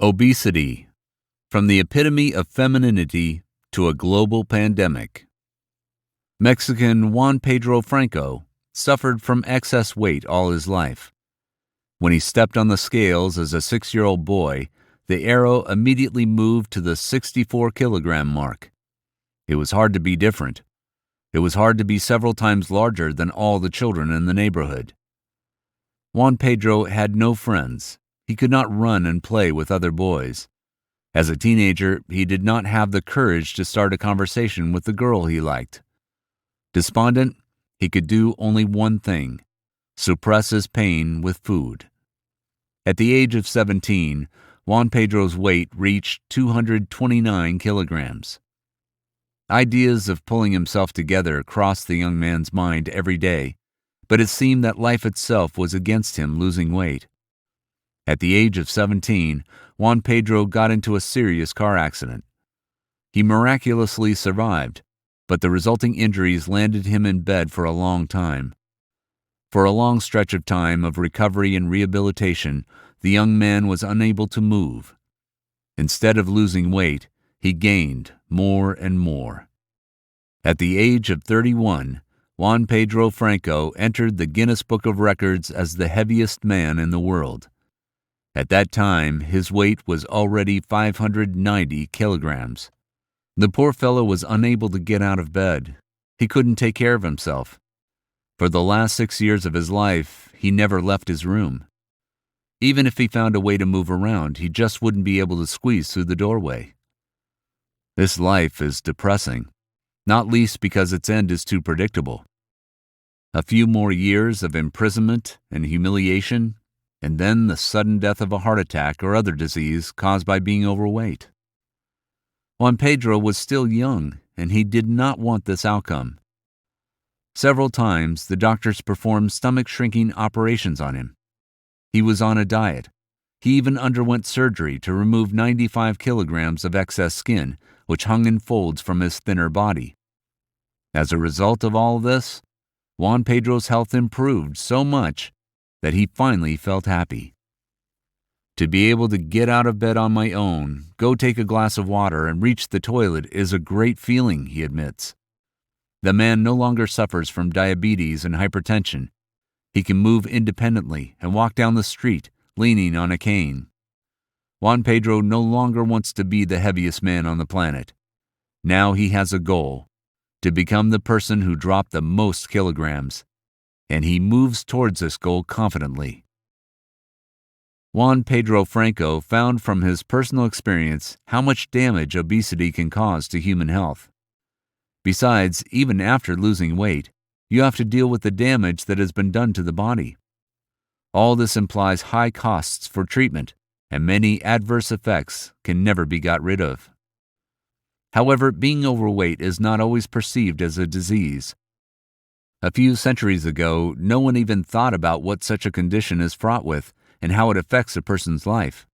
Obesity, from the epitome of femininity to a global pandemic. Mexican Juan Pedro Franco suffered from excess weight all his life. When he stepped on the scales as a 6-year-old boy, the arrow immediately moved to the 64-kilogram mark. It was hard to be different. It was hard to be several times larger than all the children in the neighborhood. Juan Pedro had no friends. He could not run and play with other boys. As a teenager, he did not have the courage to start a conversation with the girl he liked. Despondent, he could do only one thing: suppress his pain with food. At the age of 17, Juan Pedro's weight reached 229 kilograms. Ideas of pulling himself together crossed the young man's mind every day, but it seemed that life itself was against him losing weight. At the age of 17, Juan Pedro got into a serious car accident. He miraculously survived, but the resulting injuries landed him in bed for a long time. For a long stretch of time of recovery and rehabilitation, the young man was unable to move. Instead of losing weight, he gained more and more. At the age of 31, Juan Pedro Franco entered the Guinness Book of Records as the heaviest man in the world. At that time, his weight was already 590 kilograms. The poor fellow was unable to get out of bed. He couldn't take care of himself. For the last 6 years of his life, he never left his room. Even if he found a way to move around, he just wouldn't be able to squeeze through the doorway. This life is depressing, not least because its end is too predictable. A few more years of imprisonment and humiliation, and then the sudden death of a heart attack or other disease caused by being overweight. Juan Pedro was still young, and he did not want this outcome. Several times, the doctors performed stomach-shrinking operations on him. He was on a diet. He even underwent surgery to remove 95 kilograms of excess skin, which hung in folds from his thinner body. As a result of all this, Juan Pedro's health improved so much that he finally felt happy. To be able to get out of bed on my own, go take a glass of water, and reach the toilet is a great feeling, he admits. The man no longer suffers from diabetes and hypertension. He can move independently and walk down the street, leaning on a cane. Juan Pedro no longer wants to be the heaviest man on the planet. Now he has a goal: to become the person who dropped the most kilograms. And he moves towards this goal confidently. Juan Pedro Franco found from his personal experience how much damage obesity can cause to human health. Besides, even after losing weight, you have to deal with the damage that has been done to the body. All this implies high costs for treatment, and many adverse effects can never be got rid of. However, being overweight is not always perceived as a disease. A few centuries ago, no one even thought about what such a condition is fraught with and how it affects a person's life.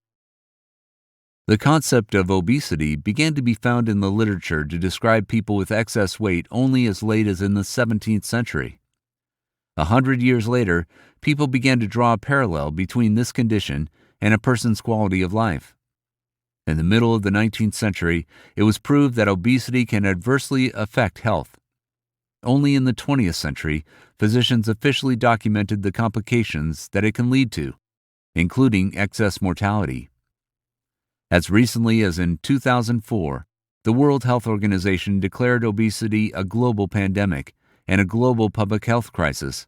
The concept of obesity began to be found in the literature to describe people with excess weight only as late as in the 17th century. 100 years later, people began to draw a parallel between this condition and a person's quality of life. In the middle of the 19th century, it was proved that obesity can adversely affect health. Only in the 20th century, physicians officially documented the complications that it can lead to, including excess mortality. As recently as in 2004, the World Health Organization declared obesity a global pandemic and a global public health crisis.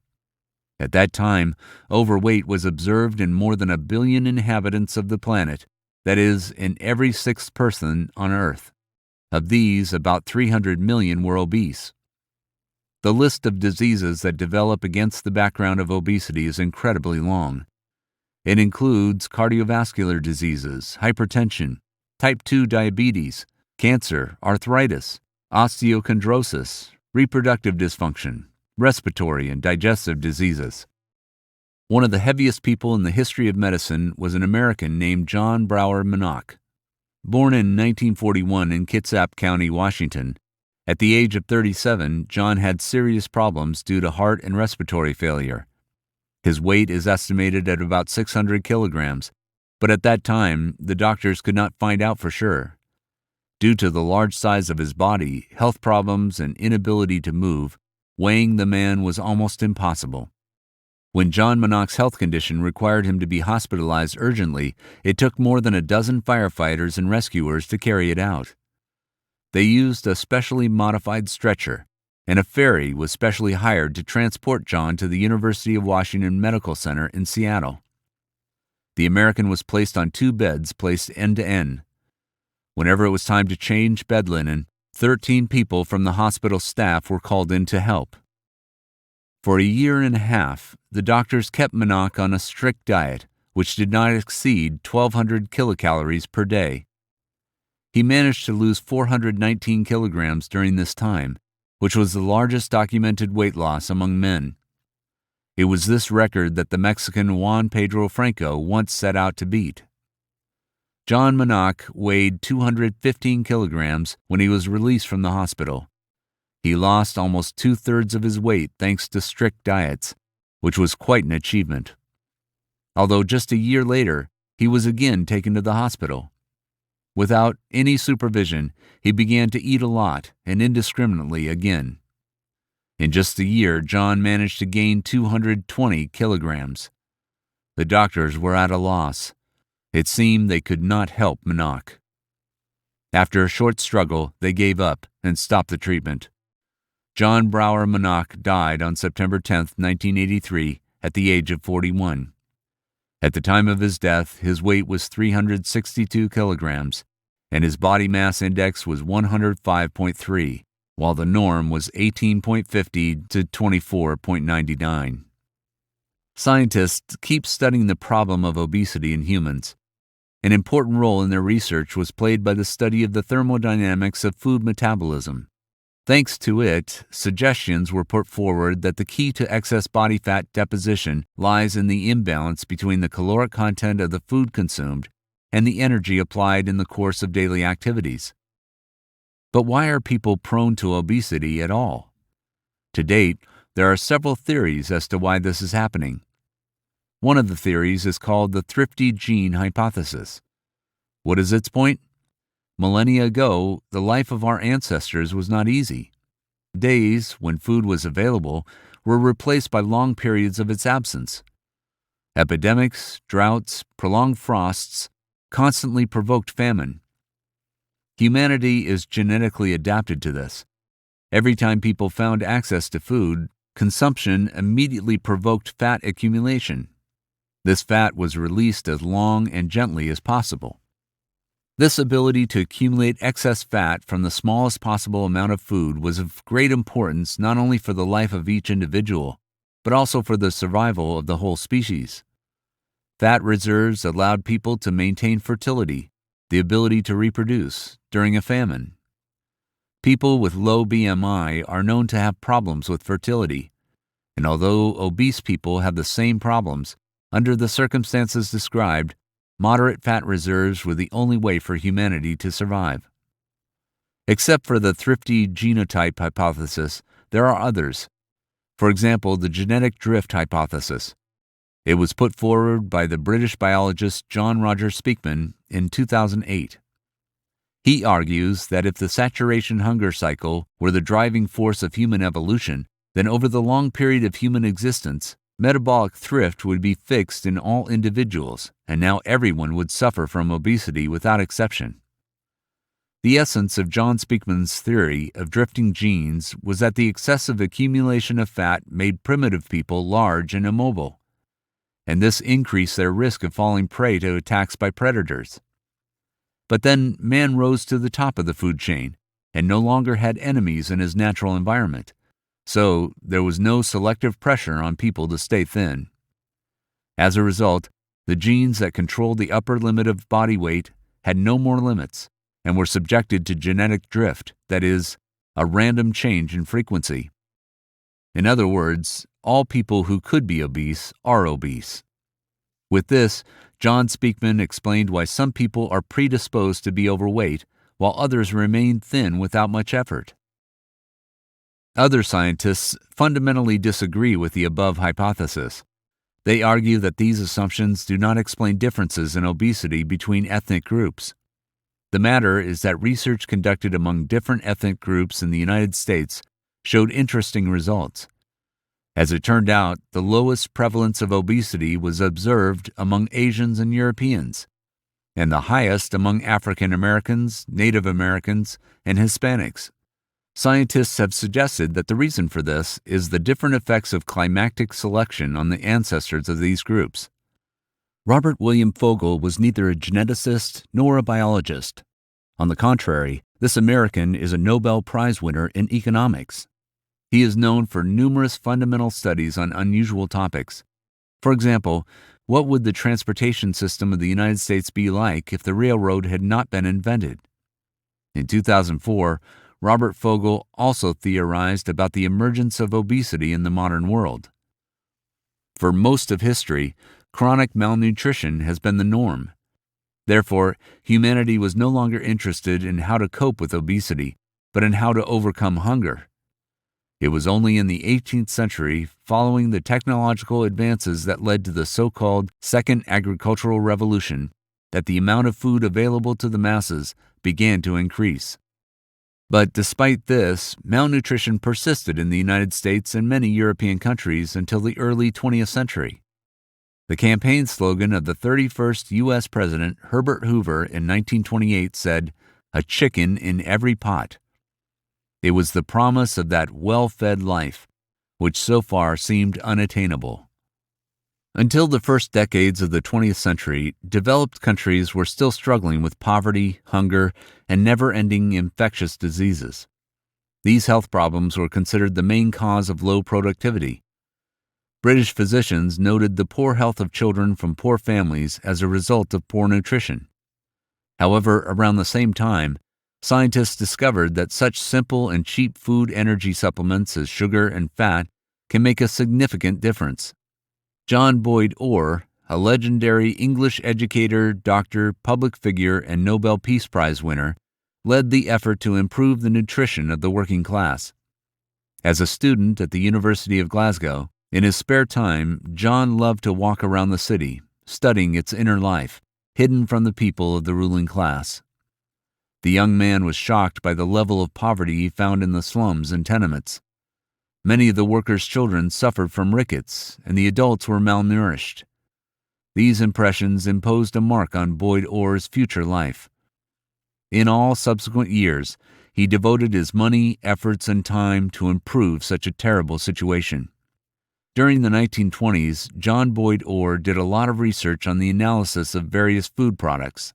At that time, overweight was observed in more than 1 billion inhabitants of the planet, that is, in every 6th person on Earth. Of these, about 300 million were obese. The list of diseases that develop against the background of obesity is incredibly long. It includes cardiovascular diseases, hypertension, type 2 diabetes, cancer, arthritis, osteochondrosis, reproductive dysfunction, respiratory and digestive diseases. One of the heaviest people in the history of medicine was an American named John Brower Minock. Born in 1941 in Kitsap County, Washington, at the age of 37, John had serious problems due to heart and respiratory failure. His weight is estimated at about 600 kilograms, But at that time, the doctors could not find out for sure. Due to the large size of his body, health problems, and inability to move, weighing the man was almost impossible. When John Manock's health condition required him to be hospitalized urgently, it took more than a dozen firefighters and rescuers to carry it out. They used a specially modified stretcher, and a ferry was specially hired to transport John to the University of Washington Medical Center in Seattle. The American was placed on 2 beds placed end to end. Whenever it was time to change bed linen, 13 people from the hospital staff were called in to help. For a year and a half, the doctors kept Manock on a strict diet, which did not exceed 1,200 kilocalories per day. He managed to lose 419 kilograms during this time, which was the largest documented weight loss among men. It was this record that the Mexican Juan Pedro Franco once set out to beat. John Manock weighed 215 kilograms when he was released from the hospital. He lost almost 2/3 of his weight thanks to strict diets, which was quite an achievement. Although just a year later, he was again taken to the hospital. Without any supervision, he began to eat a lot and indiscriminately again. In just a year, John managed to gain 220 kilograms. The doctors were at a loss. It seemed they could not help Manock. After a short struggle, they gave up and stopped the treatment. John Brower Manock died on September 10, 1983, at the age of 41. At the time of his death, his weight was 362 kilograms, and his body mass index was 105.3, while the norm was 18.50 to 24.99. Scientists keep studying the problem of obesity in humans. An important role in their research was played by the study of the thermodynamics of food metabolism. Thanks to it, suggestions were put forward that the key to excess body fat deposition lies in the imbalance between the caloric content of the food consumed and the energy applied in the course of daily activities. But why are people prone to obesity at all? To date, there are several theories as to why this is happening. One of the theories is called the thrifty gene hypothesis. What is its point? Millennia ago, the life of our ancestors was not easy. Days, when food was available, were replaced by long periods of its absence. Epidemics, droughts, prolonged frosts constantly provoked famine. Humanity is genetically adapted to this. Every time people found access to food, consumption immediately provoked fat accumulation. This fat was released as long and gently as possible. This ability to accumulate excess fat from the smallest possible amount of food was of great importance not only for the life of each individual, but also for the survival of the whole species. Fat reserves allowed people to maintain fertility, the ability to reproduce, during a famine. People with low BMI are known to have problems with fertility, and although obese people have the same problems, under the circumstances described, moderate fat reserves were the only way for humanity to survive. Except for the thrifty genotype hypothesis, there are others. For example, the genetic drift hypothesis. It was put forward by the British biologist John Roger Speakman in 2008. He argues that if the saturation hunger cycle were the driving force of human evolution, then over the long period of human existence, metabolic thrift would be fixed in all individuals, and now everyone would suffer from obesity without exception. The essence of John Speakman's theory of drifting genes was that the excessive accumulation of fat made primitive people large and immobile, and this increased their risk of falling prey to attacks by predators. But then man rose to the top of the food chain and no longer had enemies in his natural environment. So there was no selective pressure on people to stay thin. As a result, the genes that controlled the upper limit of body weight had no more limits and were subjected to genetic drift, that is, a random change in frequency. In other words, all people who could be obese are obese. With this, John Speakman explained why some people are predisposed to be overweight while others remain thin without much effort. Other scientists fundamentally disagree with the above hypothesis. They argue that these assumptions do not explain differences in obesity between ethnic groups. The matter is that research conducted among different ethnic groups in the United States showed interesting results. As it turned out, the lowest prevalence of obesity was observed among Asians and Europeans, and the highest among African Americans, Native Americans, and Hispanics. Scientists have suggested that the reason for this is the different effects of climactic selection on the ancestors of these groups. Robert William Fogel was neither a geneticist nor a biologist. On the contrary, this American is a Nobel Prize winner in economics. He is known for numerous fundamental studies on unusual topics. For example, what would the transportation system of the United States be like if the railroad had not been invented? In 2004, Robert Fogel also theorized about the emergence of obesity in the modern world. For most of history, chronic malnutrition has been the norm. Therefore, humanity was no longer interested in how to cope with obesity, but in how to overcome hunger. It was only in the 18th century, following the technological advances that led to the so-called Second Agricultural Revolution, that the amount of food available to the masses began to increase. But despite this, malnutrition persisted in the United States and many European countries until the early 20th century. The campaign slogan of the 31st U.S. President Herbert Hoover in 1928 said, "A chicken in every pot." It was the promise of that well-fed life, which so far seemed unattainable. Until the first decades of the 20th century, developed countries were still struggling with poverty, hunger, and never-ending infectious diseases. These health problems were considered the main cause of low productivity. British physicians noted the poor health of children from poor families as a result of poor nutrition. However, around the same time, scientists discovered that such simple and cheap food energy supplements as sugar and fat can make a significant difference. John Boyd Orr, a legendary English educator, doctor, public figure, and Nobel Peace Prize winner, led the effort to improve the nutrition of the working class. As a student at the University of Glasgow, in his spare time, John loved to walk around the city, studying its inner life, hidden from the people of the ruling class. The young man was shocked by the level of poverty he found in the slums and tenements. Many of the workers' children suffered from rickets, and the adults were malnourished. These impressions imposed a mark on Boyd Orr's future life. In all subsequent years, he devoted his money, efforts, and time to improve such a terrible situation. During the 1920s, John Boyd Orr did a lot of research on the analysis of various food products.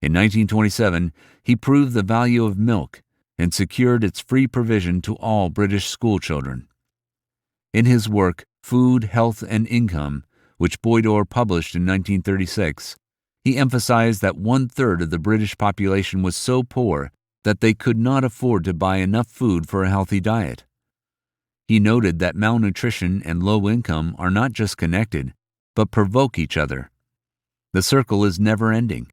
In 1927, he proved the value of milk and secured its free provision to all British schoolchildren. In his work, Food, Health, and Income, which Boyd Orr published in 1936, he emphasized that 1/3 of the British population was so poor that they could not afford to buy enough food for a healthy diet. He noted that malnutrition and low income are not just connected, but provoke each other. The circle is never-ending,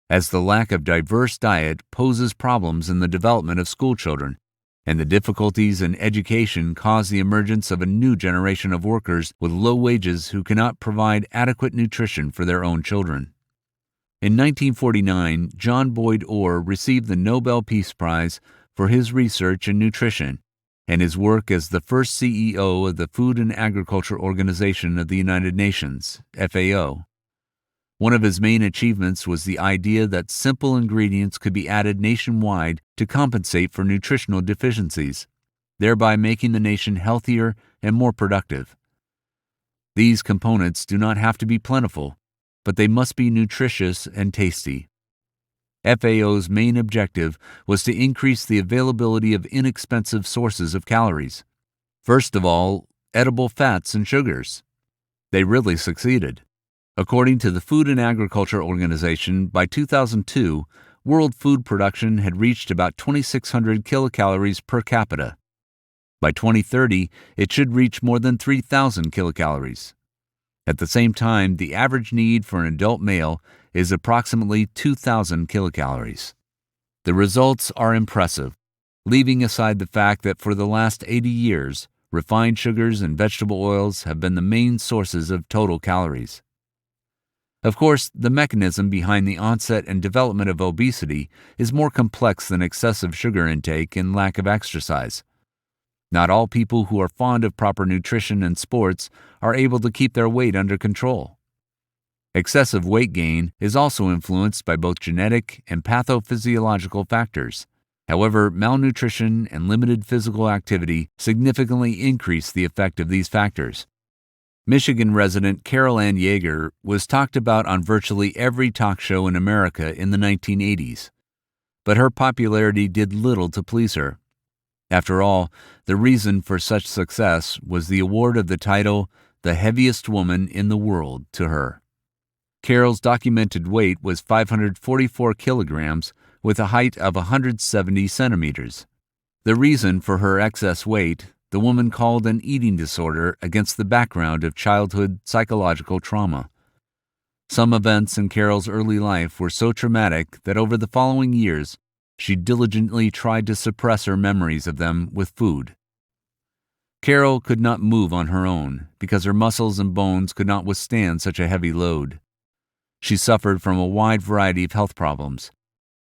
as the lack of diverse diet poses problems in the development of schoolchildren, and the difficulties in education cause the emergence of a new generation of workers with low wages who cannot provide adequate nutrition for their own children. In 1949, John Boyd Orr received the Nobel Peace Prize for his research in nutrition and his work as the first CEO of the Food and Agriculture Organization of the United Nations, FAO. One of his main achievements was the idea that simple ingredients could be added nationwide to compensate for nutritional deficiencies, thereby making the nation healthier and more productive. These components do not have to be plentiful, but they must be nutritious and tasty. FAO's main objective was to increase the availability of inexpensive sources of calories. First of all, edible fats and sugars. They really succeeded. According to the Food and Agriculture Organization, by 2002, world food production had reached about 2,600 kilocalories per capita. By 2030, it should reach more than 3,000 kilocalories. At the same time, the average need for an adult male is approximately 2,000 kilocalories. The results are impressive, leaving aside the fact that for the last 80 years, refined sugars, and vegetable oils have been the main sources of total calories. Of course, the mechanism behind the onset and development of obesity is more complex than excessive sugar intake and lack of exercise. Not all people who are fond of proper nutrition and sports are able to keep their weight under control. Excessive weight gain is also influenced by both genetic and pathophysiological factors. However, malnutrition and limited physical activity significantly increase the effect of these factors. Michigan resident Carol Ann Yeager was talked about on virtually every talk show in America in the 1980s, but her popularity did little to please her. After all, the reason for such success was the award of the title, "The Heaviest Woman in the World," to her. Carol's documented weight was 544 kilograms with a height of 170 centimeters. The reason for her excess weight, the woman called an eating disorder against the background of childhood psychological trauma. Some events in Carol's early life were so traumatic that over the following years, she diligently tried to suppress her memories of them with food. Carol could not move on her own because her muscles and bones could not withstand such a heavy load. She suffered from a wide variety of health problems.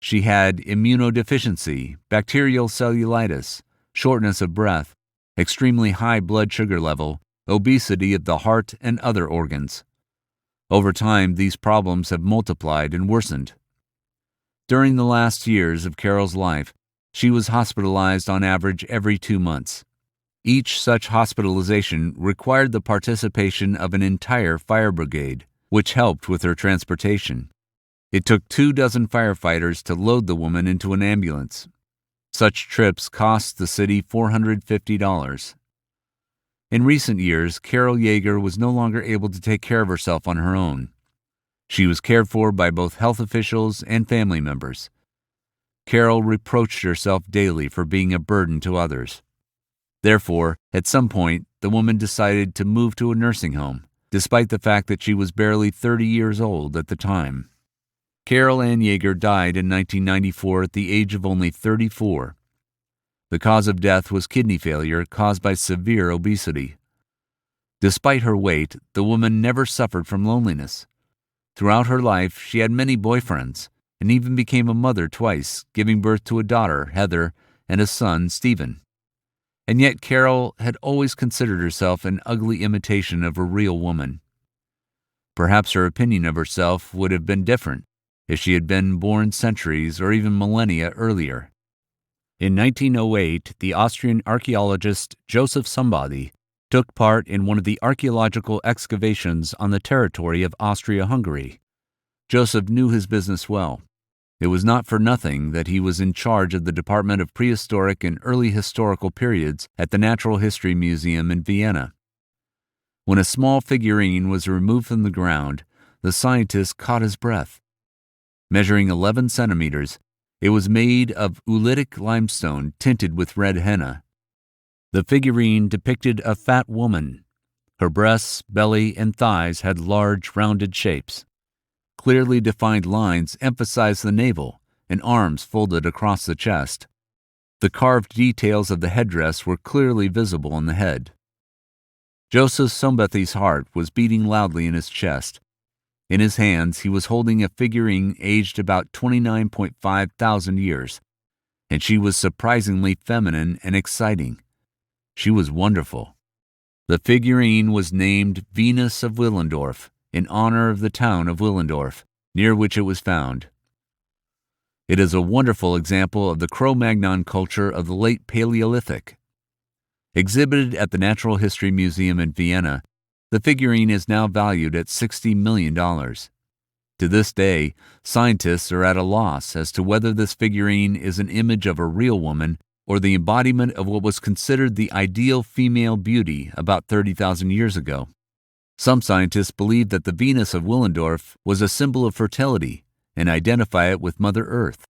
She had immunodeficiency, bacterial cellulitis, shortness of breath, extremely high blood sugar level, obesity of the heart and other organs. Over time, these problems have multiplied and worsened. During the last years of Carol's life, she was hospitalized on average every 2 months. Each such hospitalization required the participation of an entire fire brigade, which helped with her transportation. It took 24 firefighters to load the woman into an ambulance. Such trips cost the city $450. In recent years, Carol Yeager was no longer able to take care of herself on her own. She was cared for by both health officials and family members. Carol reproached herself daily for being a burden to others. Therefore, at some point, the woman decided to move to a nursing home, despite the fact that she was barely 30 years old at the time. Carol Ann Yeager died in 1994 at the age of only 34. The cause of death was kidney failure caused by severe obesity. Despite her weight, the woman never suffered from loneliness. Throughout her life, she had many boyfriends and even became a mother twice, giving birth to a daughter, Heather, and a son, Stephen. And yet Carol had always considered herself an ugly imitation of a real woman. Perhaps her opinion of herself would have been different if she had been born centuries or even millennia earlier. In 1908, the Austrian archaeologist Joseph Somebody took part in one of the archaeological excavations on the territory of Austria-Hungary. Joseph knew his business well. It was not for nothing that he was in charge of the Department of Prehistoric and Early Historical Periods at the Natural History Museum in Vienna. When a small figurine was removed from the ground, the scientist caught his breath. Measuring 11 centimeters, it was made of oolitic limestone tinted with red henna. The figurine depicted a fat woman. Her breasts, belly, and thighs had large, rounded shapes. Clearly defined lines emphasized the navel, and arms folded across the chest. The carved details of the headdress were clearly visible on the head. Joseph Sombathy's heart was beating loudly in his chest. In his hands, he was holding a figurine aged about 29.5 thousand years, and she was surprisingly feminine and exciting. She was wonderful. The figurine was named Venus of Willendorf, in honor of the town of Willendorf, near which it was found. It is a wonderful example of the Cro-Magnon culture of the late Paleolithic. Exhibited at the Natural History Museum in Vienna, the figurine is now valued at $60 million. To this day, scientists are at a loss as to whether this figurine is an image of a real woman or the embodiment of what was considered the ideal female beauty about 30,000 years ago. Some scientists believe that the Venus of Willendorf was a symbol of fertility and identify it with Mother Earth.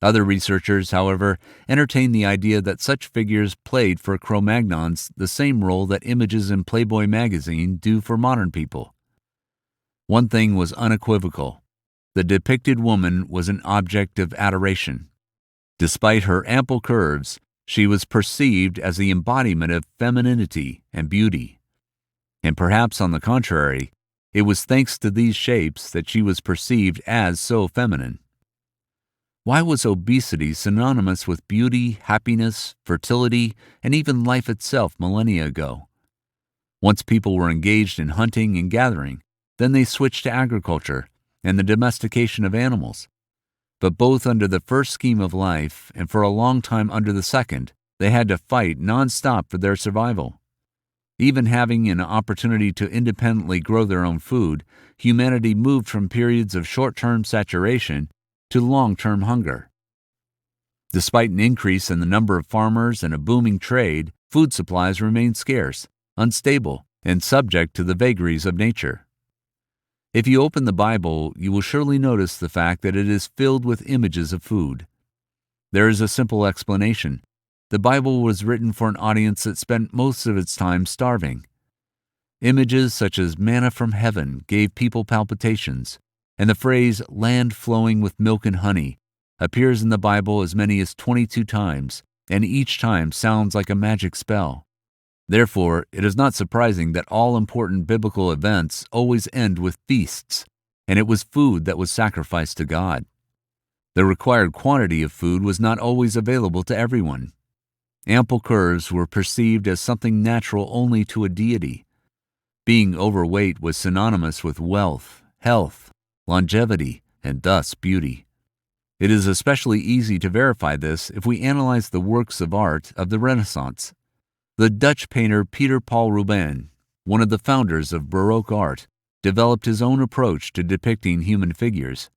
Other researchers, however, entertain the idea that such figures played for Cro-Magnons the same role that images in Playboy magazine do for modern people. One thing was unequivocal: the depicted woman was an object of adoration. Despite her ample curves, She was perceived as the embodiment of femininity and beauty. And perhaps on the contrary, it was thanks to these shapes that she was perceived as so feminine. Why was obesity synonymous with beauty, happiness, fertility, and even life itself millennia ago? Once people were engaged in hunting and gathering, then they switched to agriculture and the domestication of animals. But both under the first scheme of life and for a long time under the second, they had to fight nonstop for their survival. Even having an opportunity to independently grow their own food, humanity moved from periods of short-term saturation to long-term hunger. Despite an increase in the number of farmers and a booming trade, food supplies remained scarce, unstable, and subject to the vagaries of nature. If you open the Bible, you will surely notice the fact that it is filled with images of food. There is a simple explanation. The Bible was written for an audience that spent most of its time starving. Images such as manna from heaven gave people palpitations, and the phrase land flowing with milk and honey appears in the Bible as many as 22 times, and each time sounds like a magic spell. Therefore, it is not surprising that all important biblical events always end with feasts, and it was food that was sacrificed to God. The required quantity of food was not always available to everyone. Ample curves were perceived as something natural only to a deity. Being overweight was synonymous with wealth, health, longevity, and thus beauty. It is especially easy to verify this if we analyze the works of art of the Renaissance. The Dutch painter Peter Paul Rubens, one of the founders of Baroque art, developed his own approach to depicting human figures.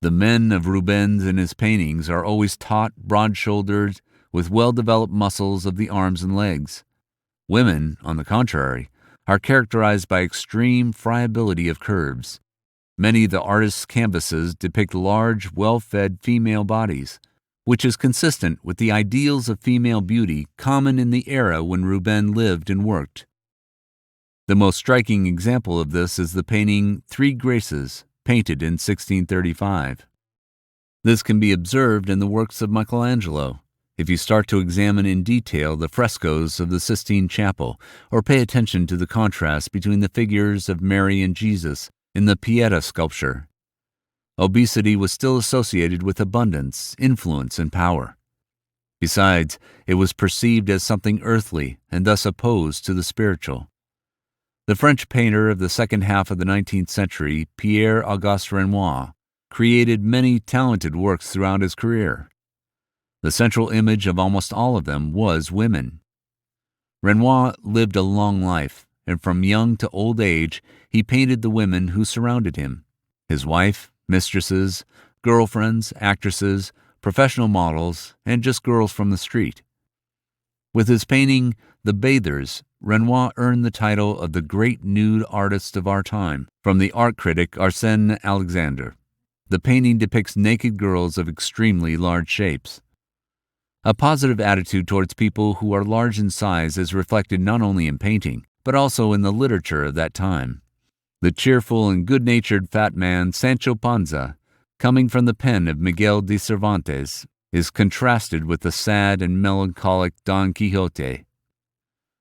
The men of Rubens in his paintings are always taut, broad-shouldered, with well-developed muscles of the arms and legs. Women, on the contrary, are characterized by extreme friability of curves. Many of the artist's canvases depict large, well-fed female bodies, which is consistent with the ideals of female beauty common in the era when Rubens lived and worked. The most striking example of this is the painting Three Graces, painted in 1635. This can be observed in the works of Michelangelo, if you start to examine in detail the frescoes of the Sistine Chapel, or pay attention to the contrast between the figures of Mary and Jesus in the Pieta sculpture. Obesity was still associated with abundance, influence, and power. Besides, it was perceived as something earthly and thus opposed to the spiritual. The French painter of the second half of the 19th century, Pierre-Auguste Renoir, created many talented works throughout his career. The central image of almost all of them was women. Renoir lived a long life, and from young to old age, he painted the women who surrounded him: his wife, mistresses, girlfriends, actresses, professional models, and just girls from the street. With his painting, The Bathers, Renoir earned the title of the great nude artist of our time from the art critic Arsène Alexandre. The painting depicts naked girls of extremely large shapes. A positive attitude towards people who are large in size is reflected not only in painting, but also in the literature of that time. The cheerful and good-natured fat man Sancho Panza, coming from the pen of Miguel de Cervantes, is contrasted with the sad and melancholic Don Quixote.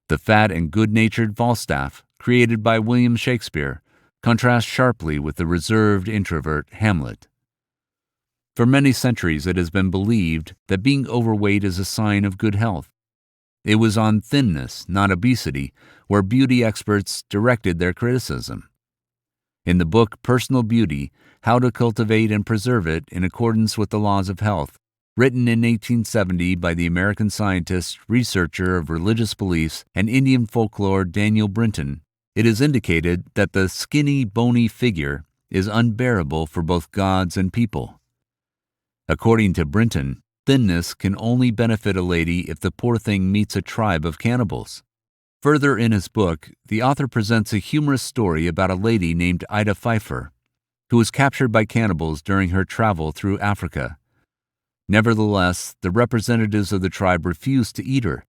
The fat and good-natured Falstaff, created by William Shakespeare, contrasts sharply with the reserved introvert Hamlet. For many centuries it has been believed that being overweight is a sign of good health. It was on thinness, not obesity, where beauty experts directed their criticism. In the book Personal Beauty, How to Cultivate and Preserve It in Accordance with the Laws of Health, written in 1870 by the American scientist, researcher of religious beliefs, and Indian folklore Daniel Brinton, it is indicated that the skinny, bony figure is unbearable for both gods and people. According to Brinton, thinness can only benefit a lady if the poor thing meets a tribe of cannibals. Further in his book, the author presents a humorous story about a lady named Ida Pfeiffer, who was captured by cannibals during her travel through Africa. Nevertheless, the representatives of the tribe refused to eat her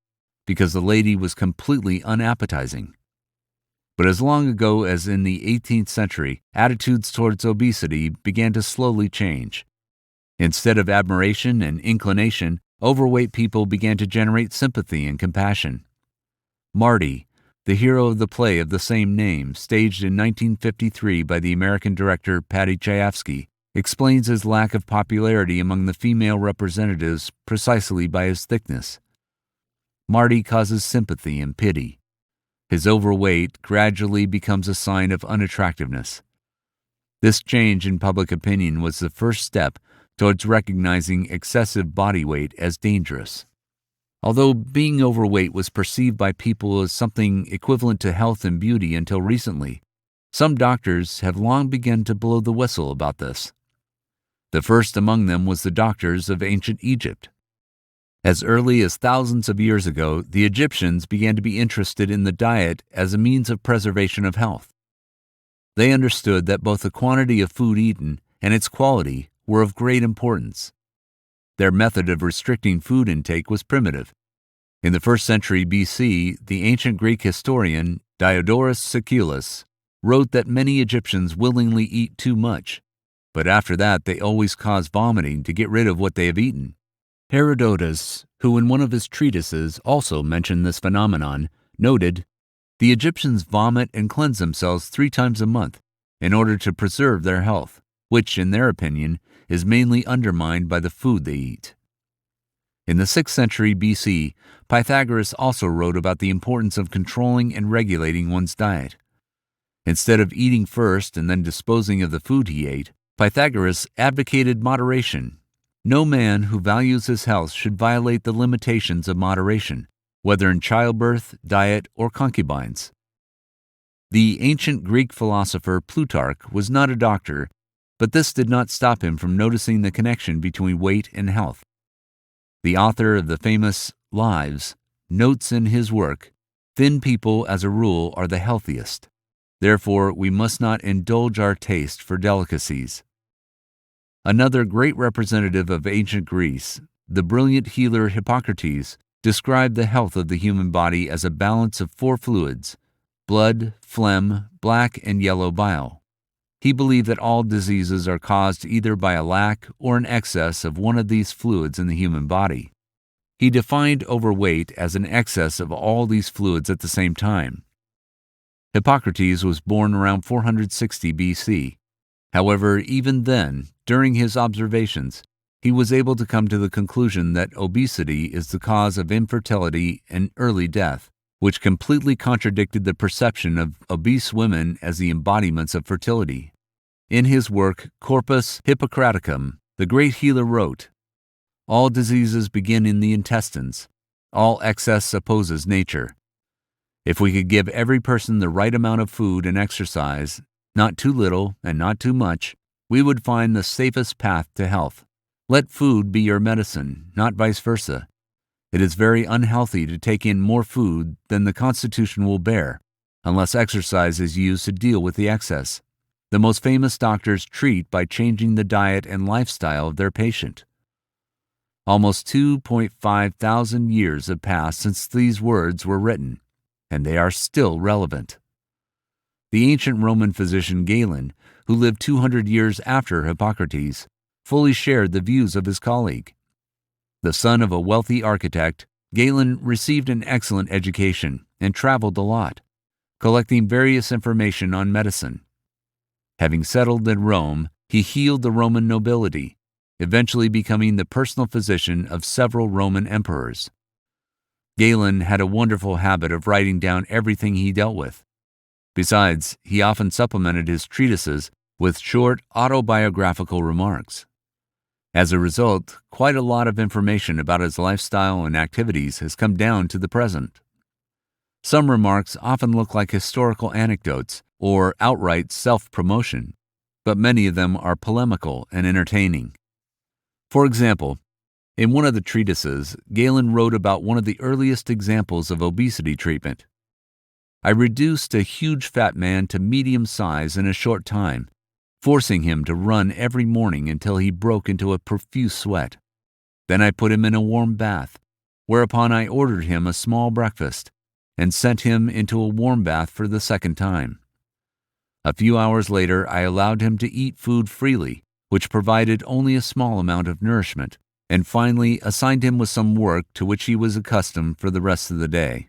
because the lady was completely unappetizing. But as long ago as in the 18th century, attitudes towards obesity began to slowly change. Instead of admiration and inclination, overweight people began to generate sympathy and compassion. Marty, the hero of the play of the same name, staged in 1953 by the American director Paddy Chayefsky, explains his lack of popularity among the female representatives precisely by his thickness. Marty causes sympathy and pity. His overweight gradually becomes a sign of unattractiveness. This change in public opinion was the first step towards recognizing excessive body weight as dangerous. Although being overweight was perceived by people as something equivalent to health and beauty until recently, some doctors have long begun to blow the whistle about this. The first among them was the doctors of ancient Egypt. As early as thousands of years ago, the Egyptians began to be interested in the diet as a means of preservation of health. They understood that both the quantity of food eaten and its quality were of great importance. Their method of restricting food intake was primitive. In the 1st century BC, the ancient Greek historian Diodorus Siculus wrote that many Egyptians willingly eat too much, but after that they always cause vomiting to get rid of what they have eaten. Herodotus, who in one of his treatises also mentioned this phenomenon, noted, "The Egyptians vomit and cleanse themselves 3 times a month in order to preserve their health, which, in their opinion, is mainly undermined by the food they eat." In the 6th century BC, Pythagoras also wrote about the importance of controlling and regulating one's diet. Instead of eating first and then disposing of the food he ate, Pythagoras advocated moderation. No man who values his health should violate the limitations of moderation, whether in childbirth, diet, or concubines. The ancient Greek philosopher Plutarch was not a doctor, but this did not stop him from noticing the connection between weight and health. The author of the famous Lives notes in his work, "Thin people as a rule are the healthiest. Therefore we must not indulge our taste for delicacies." Another great representative of ancient Greece, the brilliant healer Hippocrates, described the health of the human body as a balance of 4 fluids: blood, phlegm, black and yellow bile. He believed that all diseases are caused either by a lack or an excess of one of these fluids in the human body. He defined overweight as an excess of all these fluids at the same time. Hippocrates was born around 460 BC. However, even then, during his observations, he was able to come to the conclusion that obesity is the cause of infertility and early death, which completely contradicted the perception of obese women as the embodiments of fertility. In his work Corpus Hippocraticum, the great healer wrote, "All diseases begin in the intestines. All excess opposes nature. If we could give every person the right amount of food and exercise, not too little and not too much, we would find the safest path to health. Let food be your medicine, not vice versa. It is very unhealthy to take in more food than the constitution will bear, unless exercise is used to deal with the excess. The most famous doctors treat by changing the diet and lifestyle of their patient." Almost 2,500 years have passed since these words were written, and they are still relevant. The ancient Roman physician Galen, who lived 200 years after Hippocrates, fully shared the views of his colleague. The son of a wealthy architect, Galen received an excellent education and traveled a lot, collecting various information on medicine. Having settled in Rome, he healed the Roman nobility, eventually becoming the personal physician of several Roman emperors. Galen had a wonderful habit of writing down everything he dealt with. Besides, he often supplemented his treatises with short autobiographical remarks. As a result, quite a lot of information about his lifestyle and activities has come down to the present. Some remarks often look like historical anecdotes or outright self-promotion, but many of them are polemical and entertaining. For example, in one of the treatises, Galen wrote about one of the earliest examples of obesity treatment. "I reduced a huge fat man to medium size in a short time, forcing him to run every morning until he broke into a profuse sweat. Then I put him in a warm bath, whereupon I ordered him a small breakfast, and sent him into a warm bath for the second time. A few hours later I allowed him to eat food freely, which provided only a small amount of nourishment, and finally assigned him with some work to which he was accustomed for the rest of the day.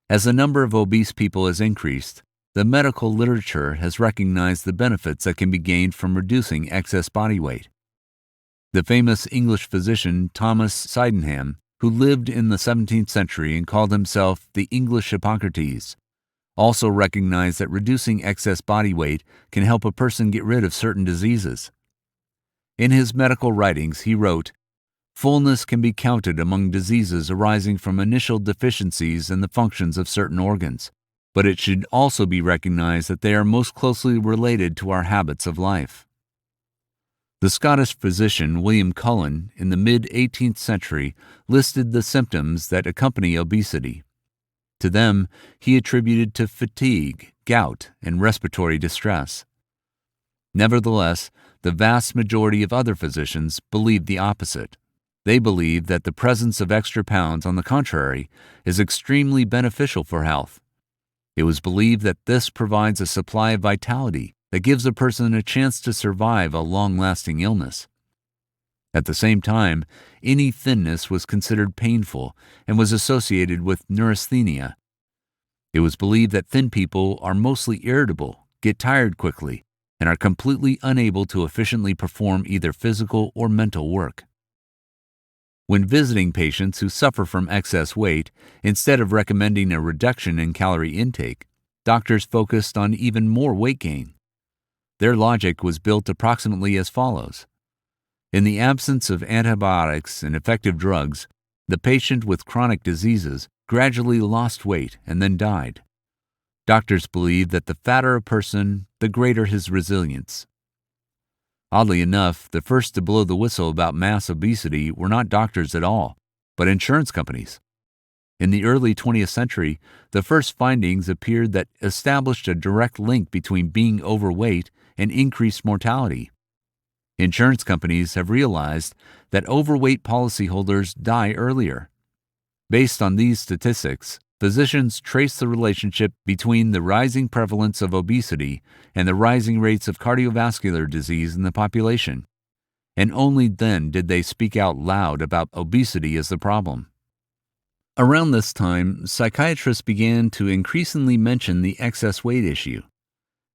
As the number of obese people has increased, the medical literature has recognized the benefits that can be gained from reducing excess body weight. The famous English physician Thomas Sydenham, who lived in the 17th century and called himself the English Hippocrates, also recognized that reducing excess body weight can help a person get rid of certain diseases. In his medical writings, he wrote, "Fullness can be counted among diseases arising from initial deficiencies in the functions of certain organs, but it should also be recognized that they are most closely related to our habits of life." The Scottish physician William Cullen, in the mid-18th century, listed the symptoms that accompany obesity. To them, he attributed to fatigue, gout, and respiratory distress. Nevertheless, the vast majority of other physicians believed the opposite. They believe that the presence of extra pounds, on the contrary, is extremely beneficial for health. It was believed that this provides a supply of vitality that gives a person a chance to survive a long-lasting illness. At the same time, any thinness was considered painful and was associated with neurasthenia. It was believed that thin people are mostly irritable, get tired quickly, and are completely unable to efficiently perform either physical or mental work. When visiting patients who suffer from excess weight, instead of recommending a reduction in calorie intake, doctors focused on even more weight gain. Their logic was built approximately as follows. In the absence of antibiotics and effective drugs, the patient with chronic diseases gradually lost weight and then died. Doctors believed that the fatter a person, the greater his resilience. Oddly enough, the first to blow the whistle about mass obesity were not doctors at all, but insurance companies. In the early 20th century, the first findings appeared that established a direct link between being overweight and increased mortality. Insurance companies have realized that overweight policyholders die earlier. Based on these statistics, physicians trace the relationship between the rising prevalence of obesity and the rising rates of cardiovascular disease in the population, and only then did they speak out loud about obesity as the problem. Around this time, psychiatrists began to increasingly mention the excess weight issue.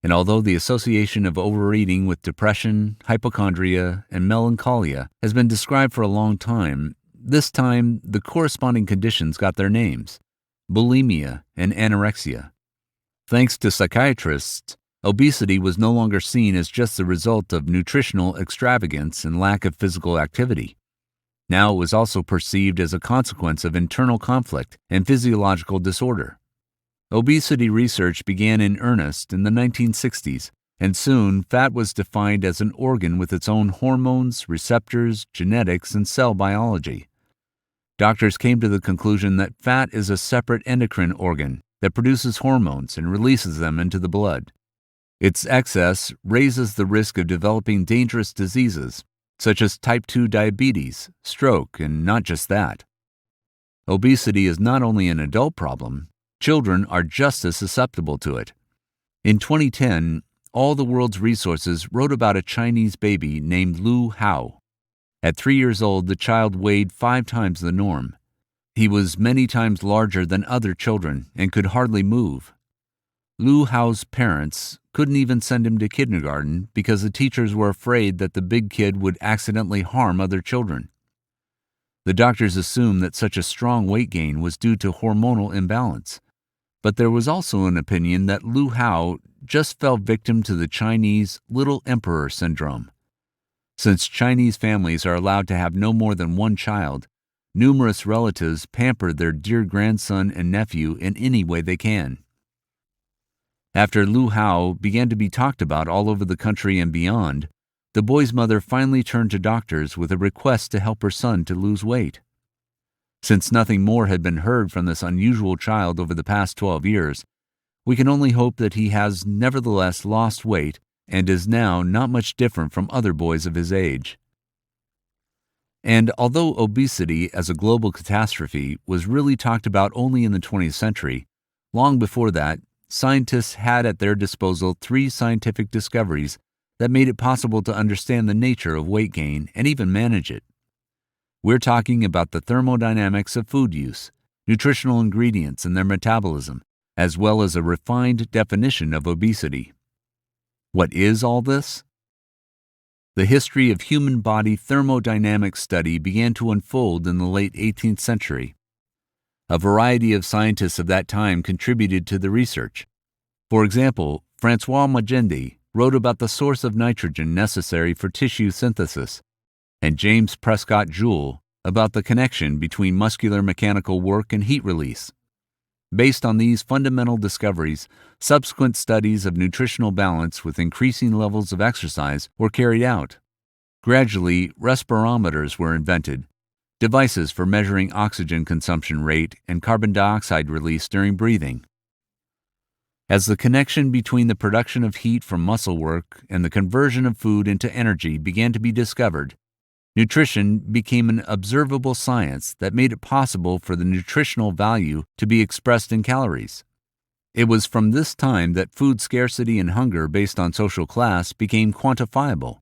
And although the association of overeating with depression, hypochondria, and melancholia has been described for a long time, this time the corresponding conditions got their names: bulimia and anorexia. Thanks to psychiatrists, obesity was no longer seen as just the result of nutritional extravagance and lack of physical activity. Now it was also perceived as a consequence of internal conflict and physiological disorder. Obesity research began in earnest in the 1960s, and soon fat was defined as an organ with its own hormones, receptors, genetics, and cell biology. Doctors came to the conclusion that fat is a separate endocrine organ that produces hormones and releases them into the blood. Its excess raises the risk of developing dangerous diseases, such as type 2 diabetes, stroke, and not just that. Obesity is not only an adult problem, children are just as susceptible to it. In 2010, All the World's Resources wrote about a Chinese baby named Lu Hao. At 3 years old, the child weighed 5 times the norm. He was many times larger than other children and could hardly move. Lu Hao's parents couldn't even send him to kindergarten because the teachers were afraid that the big kid would accidentally harm other children. The doctors assumed that such a strong weight gain was due to hormonal imbalance. But there was also an opinion that Lu Hao just fell victim to the Chinese little emperor syndrome. Since Chinese families are allowed to have no more than one child, numerous relatives pamper their dear grandson and nephew in any way they can. After Lu Hao began to be talked about all over the country and beyond, the boy's mother finally turned to doctors with a request to help her son to lose weight. Since nothing more had been heard from this unusual child over the past 12 years, we can only hope that he has nevertheless lost weight and is now not much different from other boys of his age. And although obesity as a global catastrophe was really talked about only in the 20th century, long before that, scientists had at their disposal 3 scientific discoveries that made it possible to understand the nature of weight gain and even manage it. We're talking about the thermodynamics of food use, nutritional ingredients and their metabolism, as well as a refined definition of obesity. What is all this? The history of human body thermodynamic study began to unfold in the late 18th century. A variety of scientists of that time contributed to the research. For example, Francois Magendie wrote about the source of nitrogen necessary for tissue synthesis, and James Prescott Joule about the connection between muscular mechanical work and heat release. Based on these fundamental discoveries, subsequent studies of nutritional balance with increasing levels of exercise were carried out. Gradually, respirometers were invented, devices for measuring oxygen consumption rate and carbon dioxide release during breathing. As the connection between the production of heat from muscle work and the conversion of food into energy began to be discovered, nutrition became an observable science that made it possible for the nutritional value to be expressed in calories. It was from this time that food scarcity and hunger based on social class became quantifiable.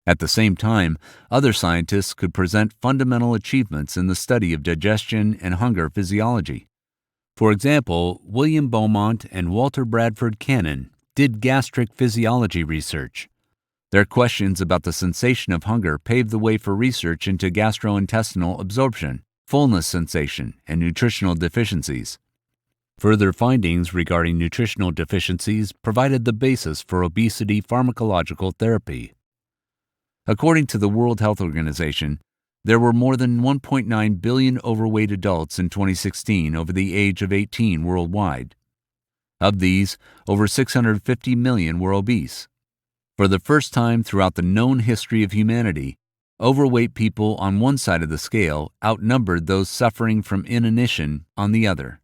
At the same time, other scientists could present fundamental achievements in the study of digestion and hunger physiology. For example, William Beaumont and Walter Bradford Cannon did gastric physiology research. Their questions about the sensation of hunger paved the way for research into gastrointestinal absorption, fullness sensation, and nutritional deficiencies. Further findings regarding nutritional deficiencies provided the basis for obesity pharmacological therapy. According to the World Health Organization, there were more than 1.9 billion overweight adults in 2016 over the age of 18 worldwide. Of these, over 650 million were obese. For the first time throughout the known history of humanity, overweight people on one side of the scale outnumbered those suffering from inanition on the other.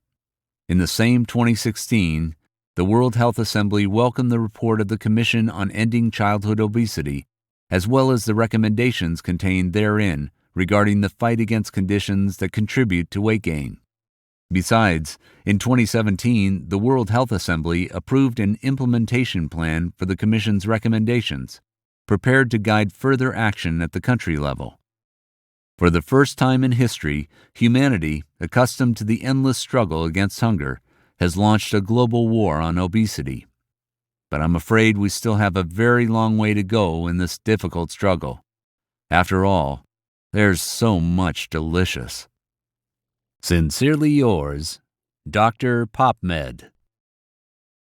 In the same 2016, the World Health Assembly welcomed the report of the Commission on Ending Childhood Obesity, as well as the recommendations contained therein regarding the fight against conditions that contribute to weight gain. Besides, in 2017, the World Health Assembly approved an implementation plan for the Commission's recommendations, prepared to guide further action at the country level. For the first time in history, humanity, accustomed to the endless struggle against hunger, has launched a global war on obesity. But I'm afraid we still have a very long way to go in this difficult struggle. After all, there's so much delicious. Sincerely yours, Dr. PopMed.